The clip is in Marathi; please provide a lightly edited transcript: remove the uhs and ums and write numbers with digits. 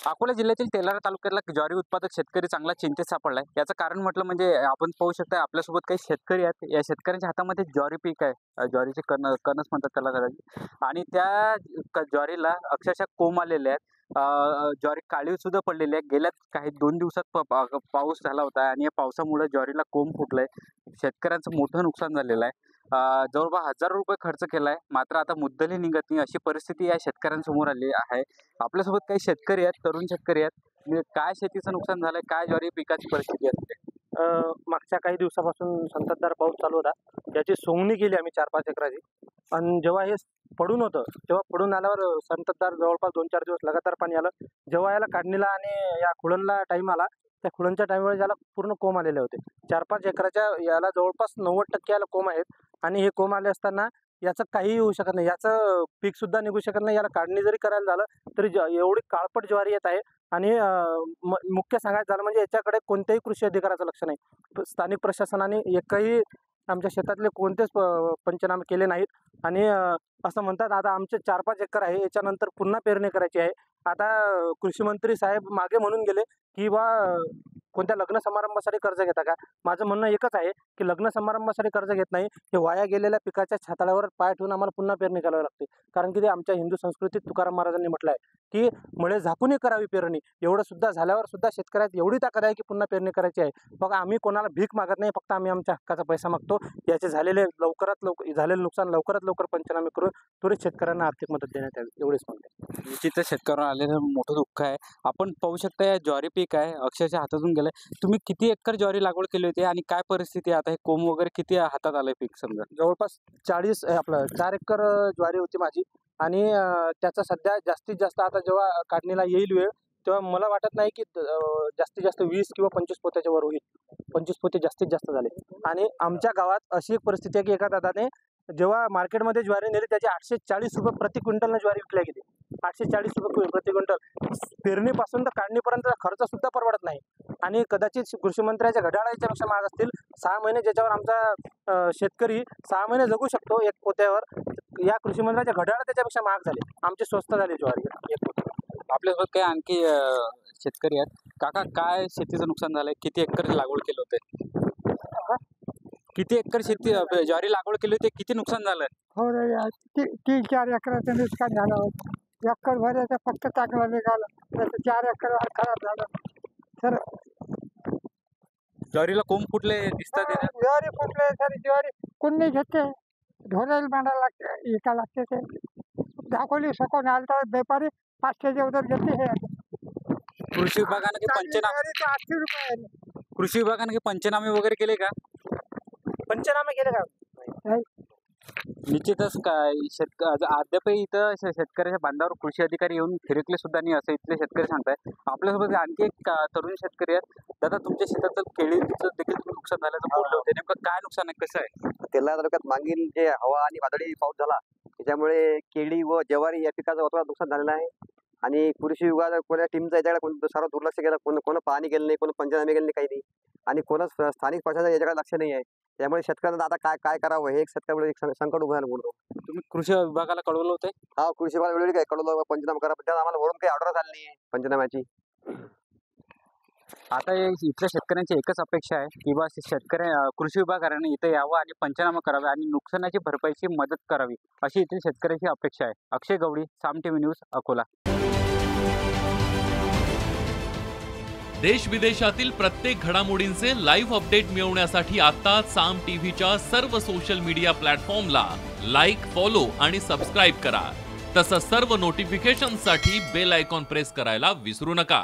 अकोला जिल्ह्यातील तेलारा तालुक्यातला ज्वारी उत्पादक शेतकरी चांगला चिंतेत सापडलाय। याचं कारण म्हटलं म्हणजे आपण पाहू शकता आपल्यासोबत काही शेतकरी आहेत। या शेतकऱ्यांच्या हातामध्ये ज्वारी पीक आहे, ज्वारीचे कणस म्हणतात त्याला कदाचित, आणि त्या ज्वारीला अक्षरशः कोंब आलेले आहेत। ज्वारी काळी सुद्धा पडलेली आहे। गेल्या काही 2 दिवसात पाऊस झाला होता आणि या पावसामुळे ज्वारीला कोंब फुटलंय। शेतकऱ्यांचं मोठं नुकसान झालेलं आहे। जवळपास हजारो रुपये खर्च केलाय, मात्र आता मुद्दलही निघत नाही अशी परिस्थिती या शेतकऱ्यांसमोर आली आहे। आपल्यासोबत काही शेतकरी आहेत, तरुण शेतकरी आहेत। म्हणजे काय शेतीचं नुकसान झालंय, काय ज्वारी पिकाची परिस्थिती असते? मागच्या काही दिवसापासून संततधार पाऊस चालू होता, त्याची सोंगणी केली आम्ही 4-5 एकराची। आणि जेव्हा हे पडून होतं, तेव्हा पडून आल्यावर संततधार जवळपास 2-4 दिवस लगातार पाणी आलं। जेव्हा याला काढणीला आणि या खुळणला टाईम आला, त्या खुळणच्या टाईमवर याला पूर्ण कोंब आलेले होते। 4-5 एकराच्या याला जवळपास 90% याला कोंब आहेत। आणि हे कोंब आले असताना याचं काहीही होऊ शकत नाही, याचं पीकसुद्धा निघू शकत नाही। याला काढणी जरी करायला झालं तरी एवढी काळपट ज्वारी येत आहे। आणि मुख्य सांगायचं झालं म्हणजे याच्याकडे कोणत्याही कृषी अधिकाऱ्याचं लक्ष नाही। स्थानिक प्रशासनाने एकही आमच्या शेतातले कोणतेच पंचनामे केले नाहीत। आणि असं म्हणतात आता आमचे 4-5 एकर आहे, याच्यानंतर पुन्हा पेरणी करायची आहे। आता कृषी मंत्री साहेब मागे म्हणून गेले की बा कोणत्या लग्न समारंभासाठी कर्ज घेता का? माझं म्हणणं एकच आहे की लग्न समारंभासाठी कर्ज घेत नाही, हे वाया गेलेल्या पिकाच्या छाताळ्यावर पाय ठेवून आम्हाला पुन्हा पेरणी करावी लागते। कारण की ते आमच्या हिंदू संस्कृतीत तुकाराम महाराजांनी म्हटलं आहे की मळे झाकूनही करावी पेरणी। एवढं सुद्धा झाल्यावर सुद्धा शेतकऱ्यात एवढी ताकद आहे की पुन्हा पेरणी करायची आहे। बघा, आम्ही कोणाला भीक मागत नाही, फक्त आम्ही आमच्या हक्काचा पैसा मागतो। याचे झालेले झालेलं नुकसान लवकरात लवकर पंचनामे करून त्वरित शेतकऱ्यांना आर्थिक मदत देण्यात यावी, एवढेच म्हणते। निश्चितच शेतकऱ्यांना आलेलं मोठं दुःख आहे। आपण पाहू शकता या ज्वारी पीक आहे अक्षरशः हातातून गेलंय। तुम्ही किती एकर ज्वारी लागवड केली होती आणि काय परिस्थिती आहे आता? हे कोंब वगैरे किती हातात आलंय पीक समजा? जवळपास 4 एकर ज्वारी होती माझी। आणि त्याचा सध्या जास्तीत जास्त आता जेव्हा काढणीला येईल वेळ, तेव्हा मला वाटत नाही की जास्तीत जास्त 20 किंवा 25 पोत्याच्या वर होईल। 25 पोते जास्तीत जास्त झाले। आणि आमच्या गावात अशी एक परिस्थिती आहे की एका दादाने जेव्हा मार्केटमध्ये ज्वारी नेली, त्याची 840 रुपये प्रति क्विंटलने ज्वारी विकल्या गेली। 840 रुपये प्रति क्विंटल। पेरणीपासून तर काढणीपर्यंतचा खर्च सुद्धा परवडत नाही। आणि कदाचित कृषी मंत्र्याच्या घड्याळा याच्यापेक्षा महाग असतील। 6 महिने ज्याच्यावर आमचा शेतकरी 6 महिने जगू शकतो एक पोत्यावर, या कृषी मंत्र्याच्या घड्याळा त्याच्यापेक्षा महाग झाले। आमची स्वस्त झाली ज्वारी एक पोते। आपल्यासोबत काही आणखी शेतकरी आहेत। काका, काय शेतीचं नुकसान झालंय? किती एकर लागवड केलं होते? किती एकर शेती ज्वारी लागवड केली होती? किती नुकसान झालंय? हो रे, 3-4 एकराचं नुकसान झालं होतं। एकर भरायचं फक्त टाकलं निघालं, त्याचं 4 एकर खराब झालं सर। ज्वारीला कोंब फुटले दिसतात ते? ज्वारी फुटले सर, ज्वारी कोणी घेते, ढोरायला मांडायला लागते, एका लागते ते दाखवली सकून आलं तर व्यापारी 500च्या उदर घेते। हे कृषी विभागाने काही पंचनामे 800 रुपये आहे। कृषी विभागाने काही पंचनामे वगैरे केले का? पंचनामे केले का? निश्चितच काय अद्यापही इथं शेतकऱ्याच्या बांधावर कृषी अधिकारी येऊन फिरकले सुद्धा नाही असं इथले शेतकरी सांगताय। आपल्यासोबत आणखी एक तरुण शेतकरी आहेत। दादा, तुमच्या शेताचं केळीचं देखील नुकसान झाल्याचं बोलले होते, नेमकं काय नुकसान आहे, कसं आहे? तेलारा तालुक्यात मागील जे हवा आणि वादळी पाऊस झाला, त्याच्यामुळे केळी व ज्वारी या पिकाचं अतोनात नुकसान झालेलं आहे। आणि कृषी विभाग कोणत्या टीमचा याच्याकडे सर्व दुर्लक्ष केलं, कोण पाहणी केलं नाही, कोण पंचनामे केले नाही, काही नाही। आणि कोणच स्थानिक प्रशासन याच्याकडे लक्ष नाही आहे। त्यामुळे शेतकऱ्यांना आता काय करावं हे एक शेतकऱ्यामुळे एक संकट उभं झालं बोलतो। तुम्ही कृषी विभागाला कळवलं होतं? हा, कृषी विभाग वेळोवेळी काय कळवलं, पंचनामा करा, पण आम्हाला वरून काही ऑर्डर झाली नाही पंचनाम्याची। आता इथल्या शेतकऱ्यांची एकच अपेक्षा आहे की बा कृषी विभागाने इथे यावं आणि पंचनामा करावे आणि नुकसानाची भरपाईची मदत करावी, अशी इथल्या शेतकऱ्याची अपेक्षा आहे। अक्षय गवळी, साम टीव्ही न्यूज, अकोला। देश विदेशातील प्रत्येक घडामोडींचे लाईव्ह अपडेट मिळवण्यासाठी आता साम टीव्हीच्या सर्व सोशल मीडिया प्लॅटफॉर्मला लाईक, फॉलो आणि सबस्क्राईब करा। तसंच सर्व नोटिफिकेशनसाठी बेल आयकॉन प्रेस करायला विसरू नका।